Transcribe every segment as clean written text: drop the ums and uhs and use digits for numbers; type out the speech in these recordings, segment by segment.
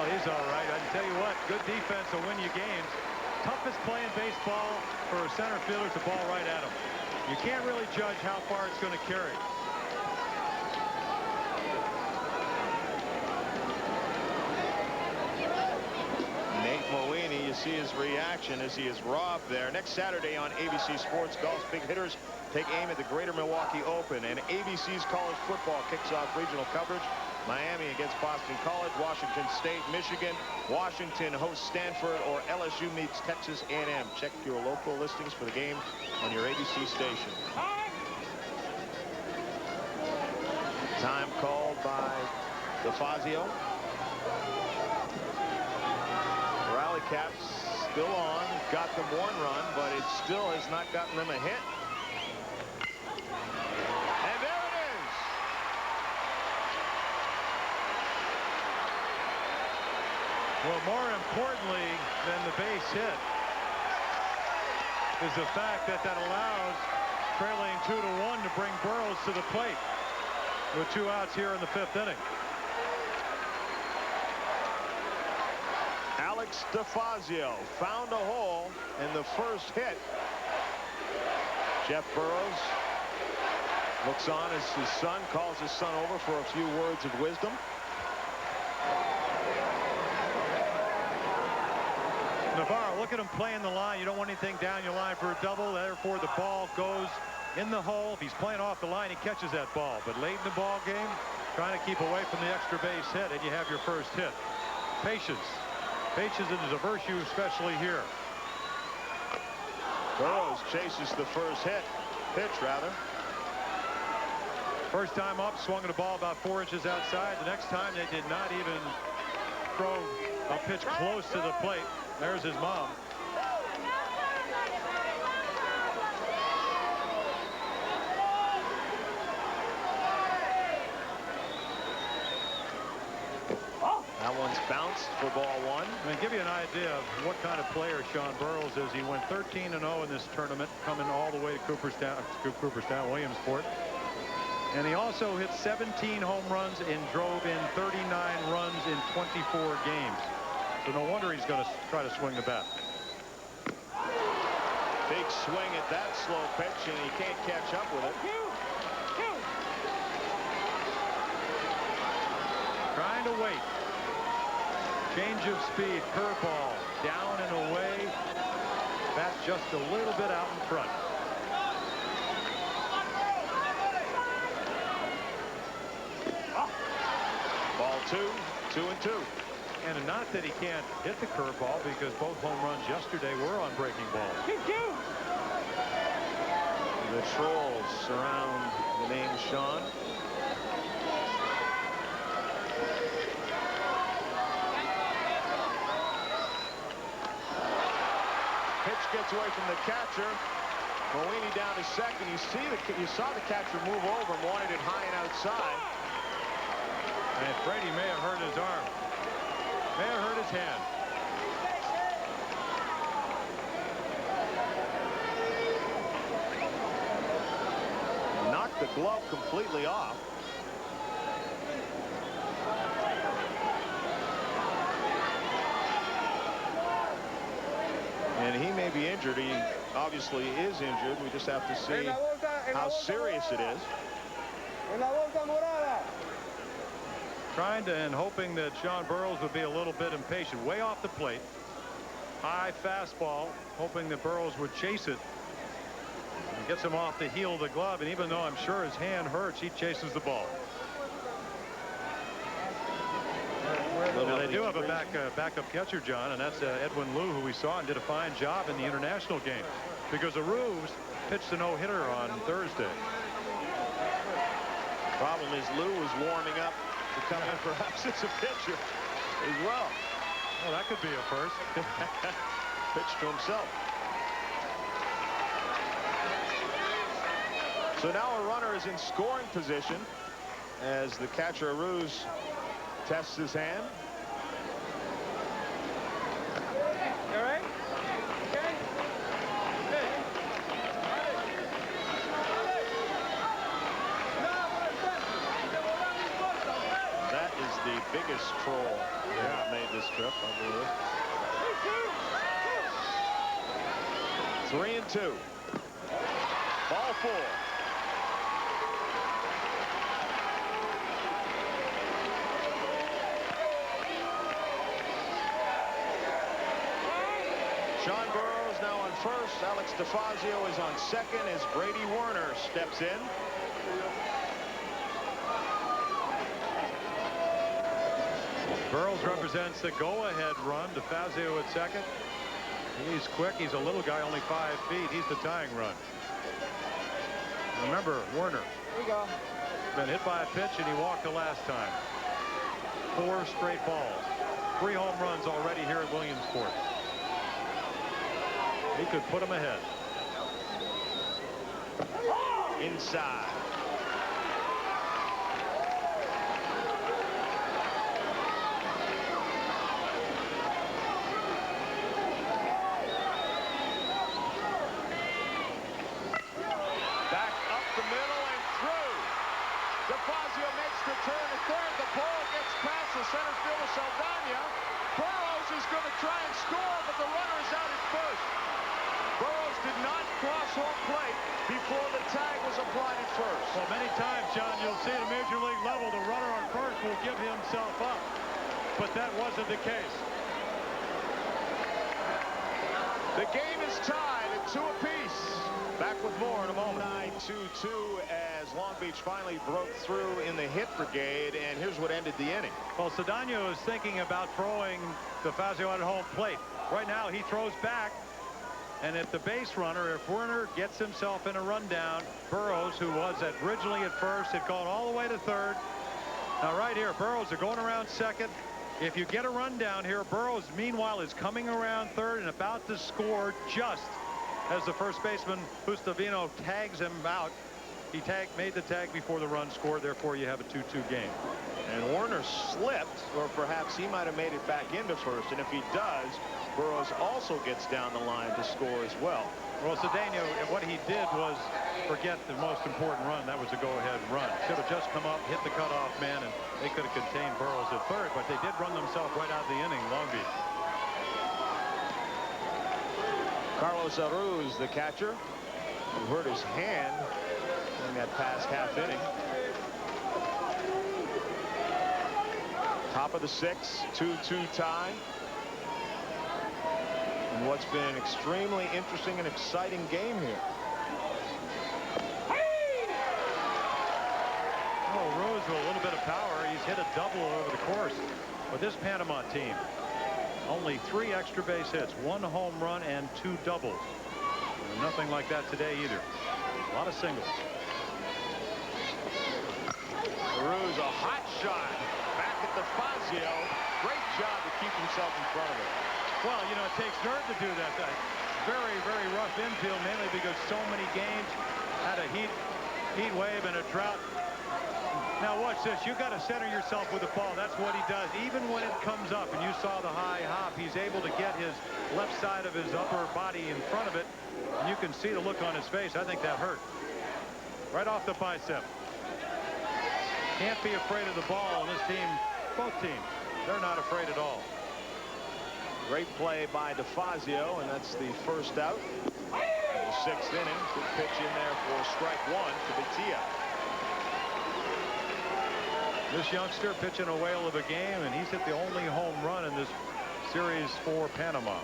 Well, he's all right. I can tell you what, good defense will win you games. Toughest play in baseball for a center fielder to ball right at him. You can't really judge how far it's going to carry. You see his reaction as he is robbed there. Next Saturday on ABC Sports, golf's big hitters take aim at the Greater Milwaukee Open, and ABC's college football kicks off regional coverage. Miami against Boston College, Washington State, Michigan, Washington hosts Stanford, or LSU meets Texas A&M. Check your local listings for the game on your ABC station. Time called by DeFazio. Rally caps still on. Got them one run, but it still has not gotten them a hit. And there it is. Well, more importantly than the base hit is the fact that allows trailing 2-1 to bring Burrows to the plate with 2 outs here in the 5th inning. DeFazio found a hole in the first hit. Jeff Burrows looks on as his son calls his son over for a few words of wisdom. Navarro, look at him playing the line. You don't want anything down your line for a double. Therefore, the ball goes in the hole. If he's playing off the line, he catches that ball. But late in the ball game, trying to keep away from the extra base hit, and you have your first hit. Patience. Patience is a virtue, especially here. Burrows chases the first pitch rather. First time up, swung at a ball about 4 inches outside. The next time they did not even throw a pitch close to the plate. There's his mom. That one's bounced for ball 1. I mean, give you an idea of what kind of player Sean Burrows is. He went 13-0 in this tournament, coming all the way to Cooperstown, Williamsport. And he also hit 17 home runs and drove in 39 runs in 24 games. So no wonder he's going to try to swing the bat. Big swing at that slow pitch, and he can't catch up with it. Trying to wait. Change of speed, curveball, down and away. That's just a little bit out in front. Ball 2, 2-2. And not that he can't hit the curveball, because both home runs yesterday were on breaking balls. The trolls surround the name Sean. Gets away from the catcher. Mowini down to second. You saw the catcher move over and wanted it high and outside. And Brady may have hurt his arm. May have hurt his hand. Knocked the glove completely off. And he may be injured. He obviously is injured. We just have to see how serious it is. Trying to and hoping that Sean Burrows would be a little bit impatient. Way off the plate. High fastball. Hoping that Burrows would chase it. And gets him off the heel of the glove. And even though I'm sure his hand hurts, he chases the ball. Well, they do have a backup catcher, John, and that's Edwin Liu, who we saw and did a fine job in the international game, because the Roos pitched a no-hitter on Thursday. Problem is Liu was warming up to come in perhaps as a pitcher as well. Well, that could be a first. Pitched to himself. So now a runner is in scoring position as the catcher Roos tests his hand. You all right? Okay. Good. That is the biggest biggest troll that made this trip, I believe. 3-2. Ball 4. Sean Burrows now on first. Alex DeFazio is on second as Brady Werner steps in. Burrows represents the go-ahead run. DeFazio at second. He's quick. He's a little guy, only 5 feet. He's the tying run. Remember, Werner. Here we go. Been hit by a pitch, and he walked the last time. 4 straight balls. 3 home runs already here at Williamsport. He could put him ahead. Inside. DeFazio makes the turn at third. The ball gets past the center fielder Saldana. Burrows is going to try and score, but the runner is out at first. Burrows did not cross home plate before the tag was applied at first. Well, many times, John, you'll see at a major league level, the runner on first will give himself up. But that wasn't the case. The game is tied at 2 apiece. Back with more in a moment. 9-2-2 as Long Beach finally broke through in the hit brigade, and here's what ended the inning. Well, Cedeno is thinking about throwing DeFazio at home plate. Right now, he throws back, and if the base runner, if Werner gets himself in a rundown, Burrows, who was originally at first, had gone all the way to third. Now, right here, Burrows are going around second. If you get a rundown here, Burrows, meanwhile, is coming around third and about to score just as the first baseman, Gustavino, tags him out. He made the tag before the run scored. Therefore, you have a 2-2 game. And Werner slipped, or perhaps he might have made it back into first. And if he does, Burrows also gets down the line to score as well. Well, Cedeno, what he did was forget the most important run. That was a go-ahead run. Should have just come up, hit the cutoff man, and they could have contained Burrows at third. But they did run themselves right out of the inning, Long Beach. Carlos Aruz, the catcher, who hurt his hand in that past half inning. Top of the 6th, 2-2 tie. And what's been an extremely interesting and exciting game here. Oh, Rose with a little bit of power. He's hit a double over the course. But this Panama team, only 3 extra base hits, 1 home run, and 2 doubles. And nothing like that today either. A lot of singles. Burrows, a hot shot back at DeFazio. Great job to keep himself in front of it. Well, you know, it takes nerve to do that. Very, very rough infield, mainly because so many games had a heat wave and a drought. Now watch this. You've got to center yourself with the ball. That's what he does. Even when it comes up, and you saw the high hop, he's able to get his left side of his upper body in front of it. And you can see the look on his face. I think that hurt. Right off the bicep. Can't be afraid of the ball. And this team, both teams, they're not afraid at all. Great play by DeFazio, and that's the first out. In the 6th inning. Good pitch in there for strike 1 to Batia. This youngster pitching a whale of a game, and he's hit the only home run in this series for Panama.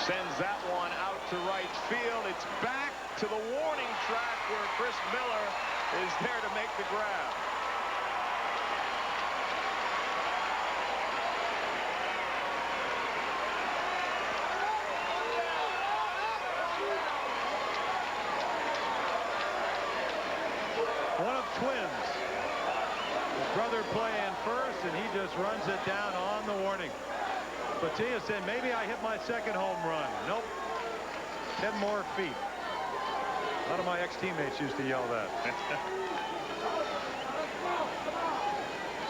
Sends that one out to right field. It's back to the warning track where Chris Miller is there to make the grab. One of twins. His brother playing first, and he just runs it down on the warning. Batia said, maybe I hit my 2nd home run. Nope. 10 more feet. A lot of my ex-teammates used to yell that.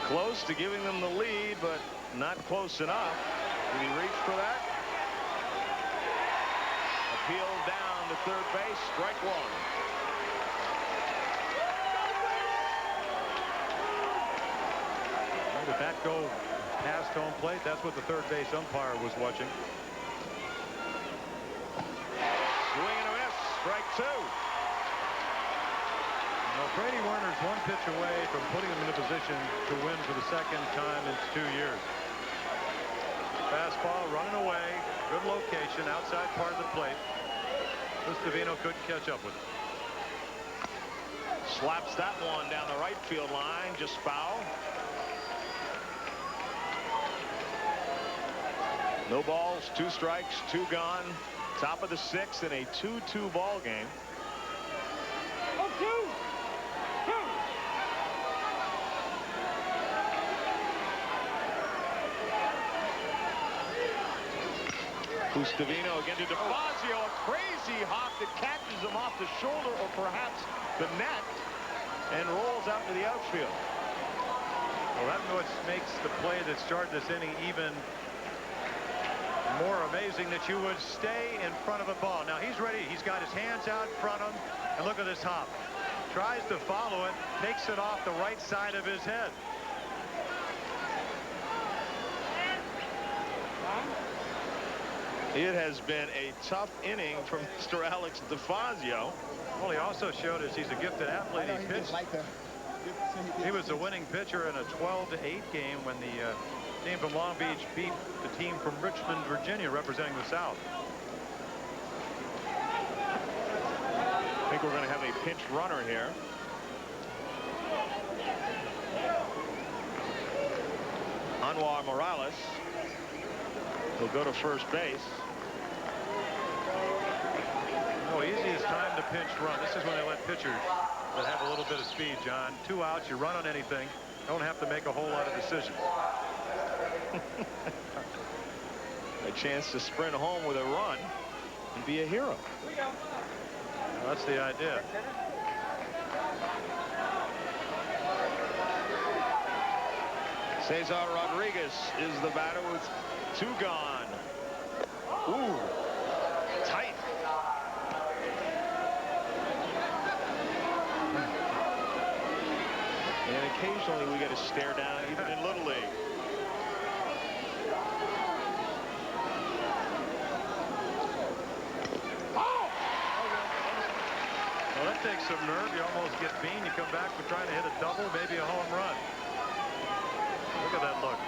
Close to giving them the lead, but not close enough. Did he reach for that? Appeal down to third base. Strike 1. Well, did that go past home plate? That's what the third base umpire was watching. Swing and a miss. Strike two. Well, Brady Werner's one pitch away from putting him in a position to win for the second time in 2 years. Fastball running away. Good location outside part of the plate. DeFazio couldn't catch up with it. Slaps that one down the right field line. Just foul. No balls, 2 strikes, 2 gone. Top of the 6th in a 2-2 ball game. DeFazio again to DeFazio. A crazy hop that catches him off the shoulder or perhaps the net and rolls out to the outfield. Well, that's what makes the play that started this inning even more amazing, that you would stay in front of a ball. Now he's ready. He's got his hands out in front of him. And look at this hop. Tries to follow it. Takes it off the right side of his head. It has been a tough inning from Mr. Alex DeFazio. Well, he also showed us he's a gifted athlete. He pitched. He was the winning pitcher in a 12-8 game when the team from Long Beach beat the team from Richmond, Virginia, representing the South. I think we're going to have a pinch runner here. Anwar Morales will go to first base. Oh, easiest time to pinch run. This is when they let pitchers that have a little bit of speed, John. 2 outs, you run on anything. Don't have to make a whole lot of decisions. A chance to sprint home with a run and be a hero. Well, that's the idea. Cesar Rodriguez is the batter with 2 gone. Ooh, tight. And occasionally we get a stare down even in Little League. Well, that takes some nerve. You almost get beaten. You come back for trying to hit a double, maybe a home run. Look at that look.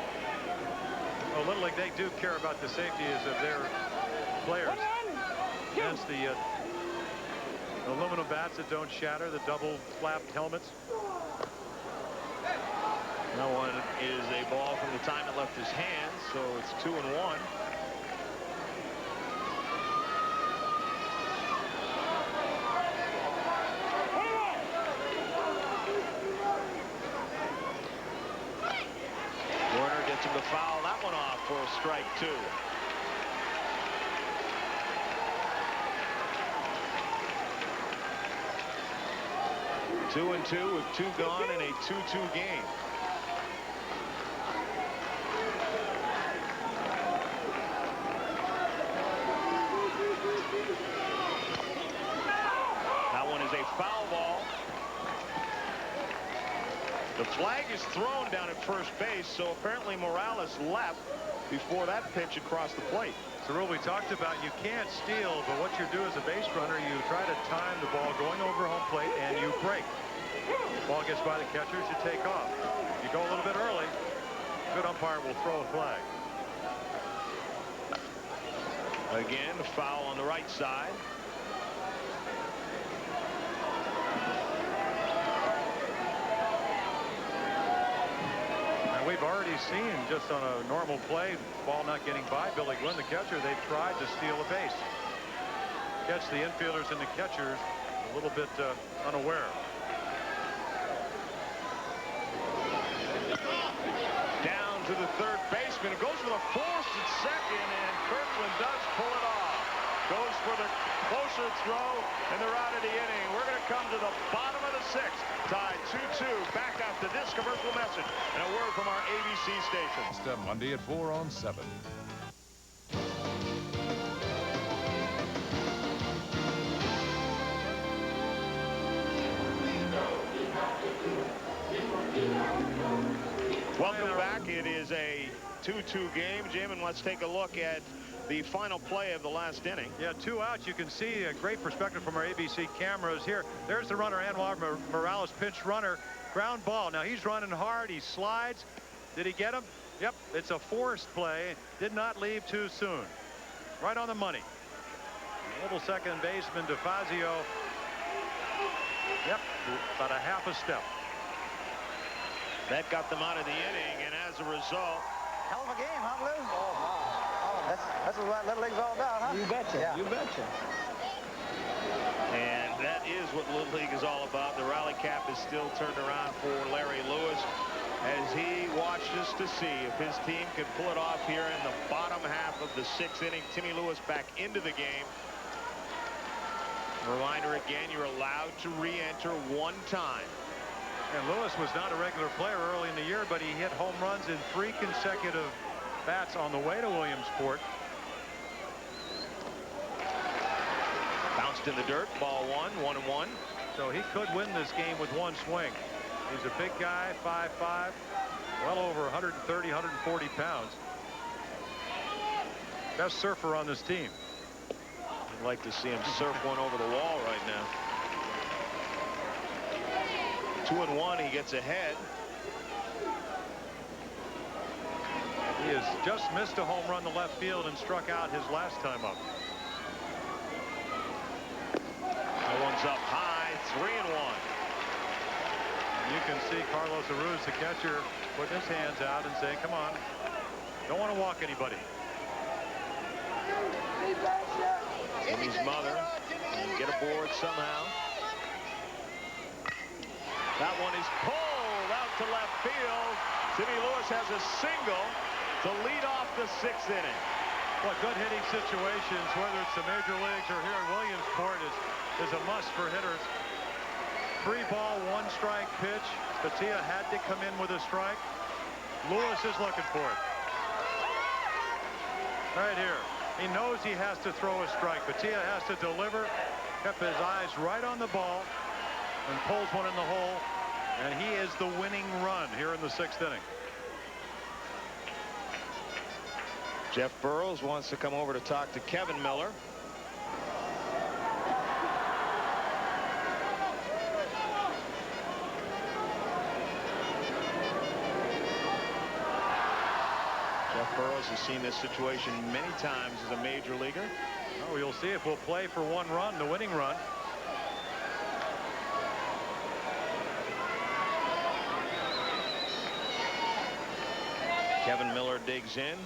Well, Little League, they do care about the safety of their players. Hence the aluminum bats that don't shatter, the double flapped helmets. That one is a ball from the time it left his hands, so it's 2-1. Warner gets him to foul that one off for a strike 2. Two and 2 with 2 gone in a 2-2 game. That one is a foul ball. The flag is thrown down at first base, so apparently Morales left before that pitch across the plate. It's a rule we talked about. You can't steal, but what you do as a base runner, you try to time the ball going over home plate and you break. Ball gets by the catchers, you take off. You go a little bit early, good umpire will throw a flag. Again, a foul on the right side. And we've already seen, just on a normal play, ball not getting by Billy Gwynn, the catcher, they tried to steal a base. Catch the infielders and the catchers a little bit unaware. Down to the third baseman. It goes for the force at second, and Kirkland does pull it off. Goes for the closer throw, and they're out of the inning. We're going to come to the bottom of the 6th. Tied 2-2. Back after this commercial message and a word from our ABC station. Monday at 4 on 7. Welcome back. back. It is a 2-2 game, Jim, and let's take a look at the final play of the last inning. Yeah, 2 outs. You can see a great perspective from our ABC cameras here. There's the runner, Anwar Morales, pinch runner, ground ball. Now he's running hard. He slides. Did he get him? Yep, it's a forced play. Did not leave too soon. Right on the money. Little second baseman DeFazio. Yep, about a half a step. That got them out of the inning, and as a result, Hell of a game, huh, Blue? Oh, wow. That's what Little League's all about, huh? You betcha. Yeah. You betcha. and that is what Little League is all about. The rally cap is still turned around for Larry Lewis as he watches to see if his team can pull it off here in the bottom half of the 6th inning. Timmy Lewis back into the game. Reminder again, you're allowed to re-enter 1 time. And Lewis was not a regular player early in the year, but he hit home runs in 3 consecutive bats on the way to Williamsport. Bounced in the dirt, ball 1-1. So he could win this game with 1 swing. He's a big guy, 5'5", well over 130, 140 pounds. Best surfer on this team. I'd like to see him surf one over the wall right now. 2-1, he gets ahead. He has just missed a home run to left field and struck out his last time up. That one's up high, 3-1. You can see Carlos Aruz, the catcher, putting his hands out and saying, come on, don't want to walk anybody. Timmy's mother can get aboard somehow. That one is pulled out to left field. Timmy Lewis has a single to lead off the 6th inning. Well, good hitting situations, whether it's the major leagues or here in Williamsport, is a must for hitters. 3-ball, 1-strike pitch. Batia had to come in with a strike. Lewis is looking for it. Right here. He knows he has to throw a strike. Batia has to deliver. Kept his eyes right on the ball and pulls one in the hole. And he is the winning run here in the 6th inning. Jeff Burrows wants to come over to talk to Kevin Miller. Jeff Burrows has seen this situation many times as a major leaguer. Oh, you'll see if we'll play for 1 run, the winning run. Kevin Miller digs in.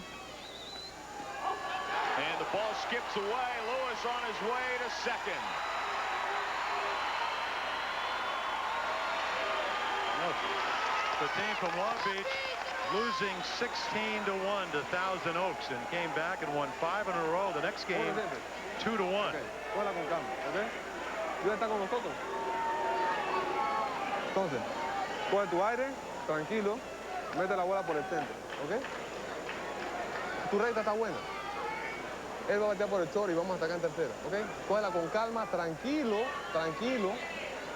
And the ball skips away. Lewis on his way to second. The team from Long Beach losing 16-1 to Thousand Oaks and came back and won 5 in a row. The next game, 2-1. Okay. Juega con calma, ¿ok? ¿Tú estás con nosotros? Entonces, coge tu aire, tranquilo, mete la bola por el centro, ¿ok? Tu recta está buena. Él va a batear por el short y vamos a atacar en tercera, ¿ok? Cógela con calma, tranquilo, tranquilo,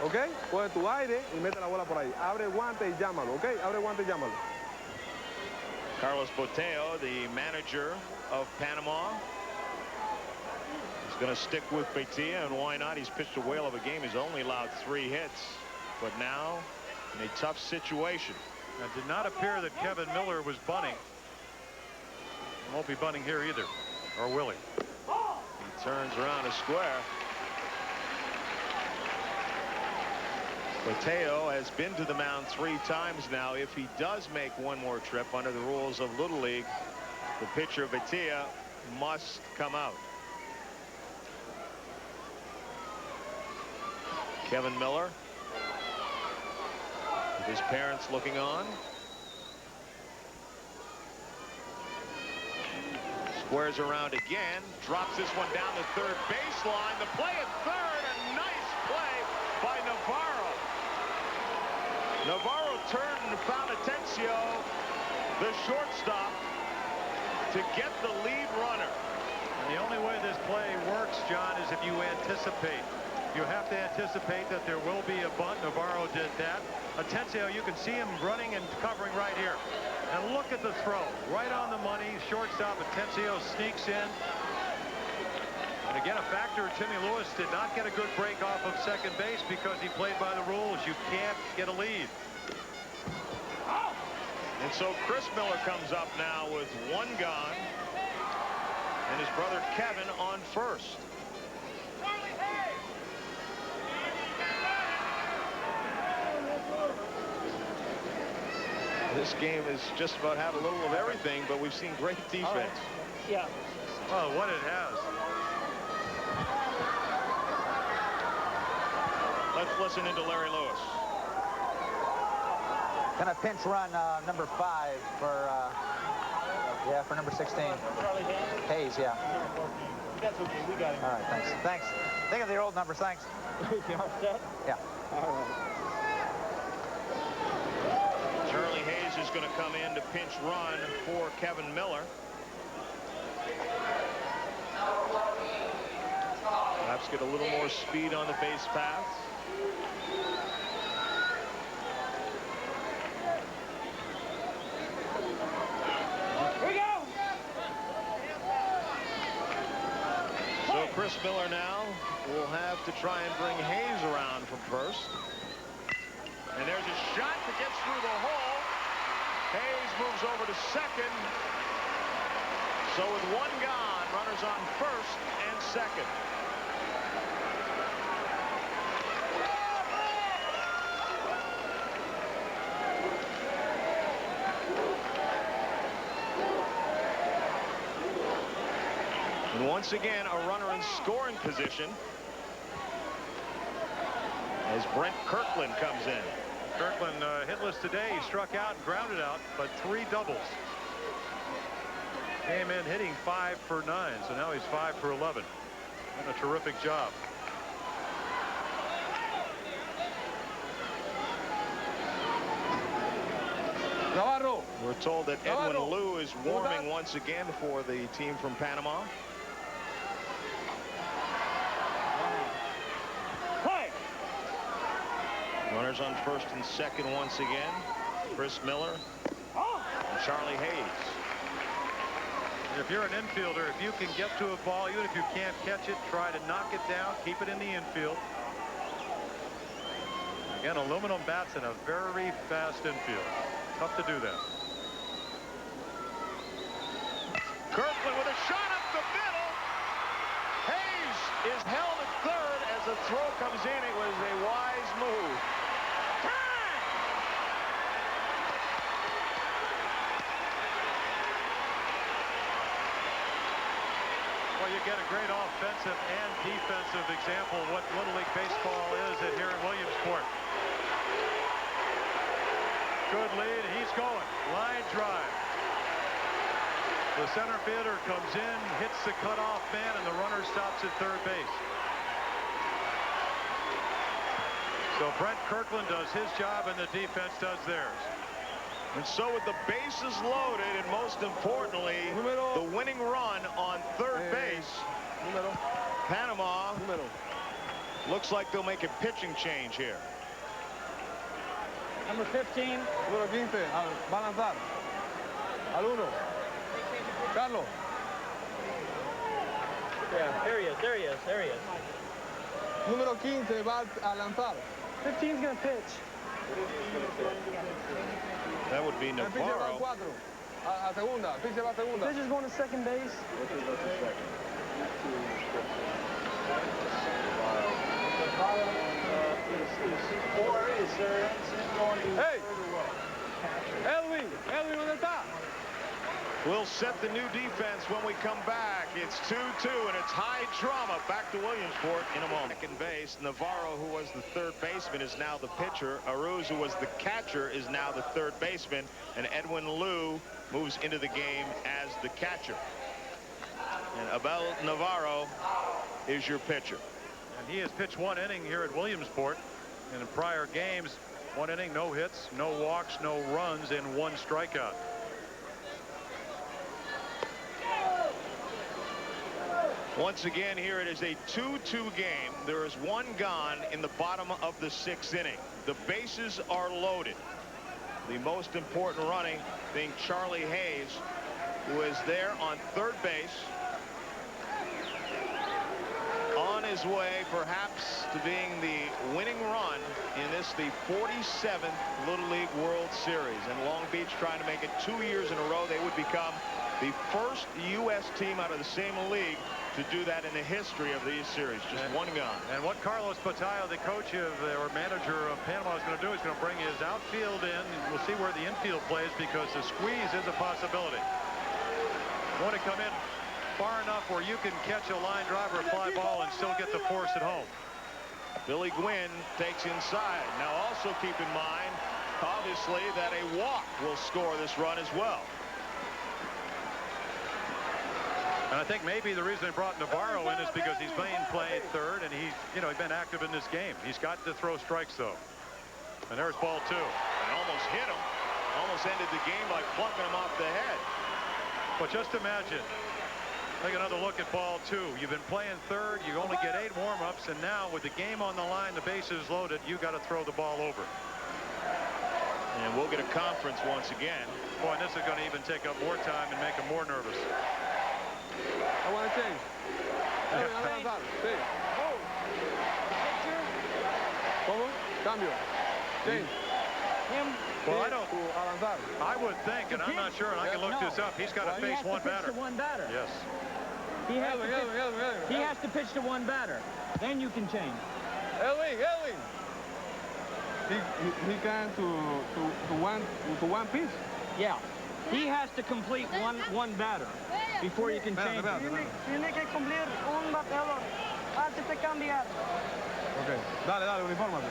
¿ok? Coge tu aire y mete la bola por ahí. Abre el guante y llámalo, ¿ok? Abre el guante y llámalo. Carlos Boteo, the manager of Panama, is going to stick with Batia, and why not? He's pitched a whale of a game. He's only allowed 3 hits, but now in a tough situation. It did not appear that Kevin Miller was bunting. He won't be bunting here either, or will he? He turns around to square. Boteo has been to the mound 3 times now. If he does make one more trip under the rules of Little League, the pitcher Batia must come out. Kevin Miller, with his parents looking on. Squares around again, drops this one down the third baseline. The play at third, a nice play by Navarro. Navarro turned and found Atencio, the shortstop, to get the lead runner. And the only way this play works, John, is if you anticipate. You have to anticipate that there will be a bunt. Navarro did that. Atencio, you can see him running and covering right here. And look at the throw. Right on the money. Shortstop Atencio sneaks in. And again, a factor, Timmy Lewis did not get a good break off of second base because he played by the rules. You can't get a lead. And so Chris Miller comes up now with one gone. And his brother Kevin on first. This game is just about had a little of everything, but we've seen great defense. Right. Yeah. Oh, what it has. Let's listen into Larry Lewis. Gonna pinch run number 5 for number 16. Charlie Hayes? Hayes, yeah. That's okay. We got him. All right, thanks. Thanks. Think of the old numbers, thanks. You are set? Yeah. All right. Charlie Hayes is going to come in to pinch run for Kevin Miller. Perhaps get a little more speed on the base paths. Here we go! So Chris Miller now will have to try and bring Hayes around from first. And there's a shot that gets through the hole. Hayes moves over to second. So with one gone, runners on first and second. And once again, a runner in scoring position as Brent Kirkland comes in. Kirkland hitless today. He struck out and grounded out, but 3 doubles. Came in hitting 5 for 9, so now he's 5 for 11. And a terrific job. Navarro. We're told that Edwin Navarro. Liu is warming once again for the team from Panama. Runners on first and second once again. Chris Miller and Charlie Hayes. If you're an infielder, if you can get to a ball, even if you can't catch it, try to knock it down, keep it in the infield. Again, aluminum bats in a very fast infield. Tough to do that. Kirkland with a shot up the middle. Hayes is held at third as the throw comes in. It was a wise move. Well, you get a great offensive and defensive example of what Little League Baseball is here in Williamsport. Good lead. He's going. Line drive. The center fielder comes in, hits the cutoff man, and the runner stops at third base. So Brent Kirkland does his job, and the defense does theirs. And so with the bases loaded, and most importantly, the winning run on third base, Panama looks like they'll make a pitching change here. Number 15. Número 15. Va a lanzar. Al 1. Carlos. Yeah, there he is. There he is. There he is. Número 15 va a lanzar. 15's going to pitch. That would be El pitcher va al Navarro. 4. A segunda. El pitcher va a segunda. Pitcher's going to second base. Hey! Edwin, ¿dónde está? We'll set the new defense when we come back. It's 2-2, and it's high drama. Back to Williamsport in a moment. Second base, Navarro, who was the third baseman, is now the pitcher. Aruz, who was the catcher, is now the third baseman. And Edwin Liu moves into the game as the catcher. And Abel Navarro is your pitcher. And he has pitched 1 inning here at Williamsport. And in prior games, 1 inning, no hits, no walks, no runs, and 1 strikeout. Once again, here it is a 2-2 game. There is one gone in the bottom of the 6th inning. The bases are loaded. The most important running being Charlie Hayes, who is there on third base, on his way perhaps to being the winning run in this, the 47th Little League World Series. And Long Beach trying to make it 2 years in a row. They would become the first U.S. team out of the same league to do that in the history of these series. Just one gone. And what Carlos Batalha, the coach of or manager of Panama, is going to do is going to bring his outfield in. We'll see where the infield plays, because the squeeze is a possibility. Want to come in far enough where you can catch a line drive or a fly ball and still get the force at home. Billy Gwynn takes inside. Now also keep in mind, obviously, that a walk will score this run as well. And I think maybe the reason they brought Navarro in is because he's played third, and he's been active in this game. He's got to throw strikes, though. And there's ball 2. And almost hit him. Almost ended the game by plunking him off the head. But just imagine, take another look at ball 2. You've been playing third. You only get 8 warm-ups, and now with the game on the line, the bases loaded, you got to throw the ball over. And we'll get a conference once again. Boy, and this is going to even take up more time and make him more nervous. I want to change. Sí. ¿Cómo? Cambio. Change. Well, I would think, and I'm not sure, and I can look this up, he's got to face one batter. Yes. Yes. He has to pitch to one batter. Then you can change. Elwin. He can to one piece. Yeah. He has to complete one batter before you can change. Tiene que cumplir un bateador antes de cambiar. Okay. Dale, unifórmate.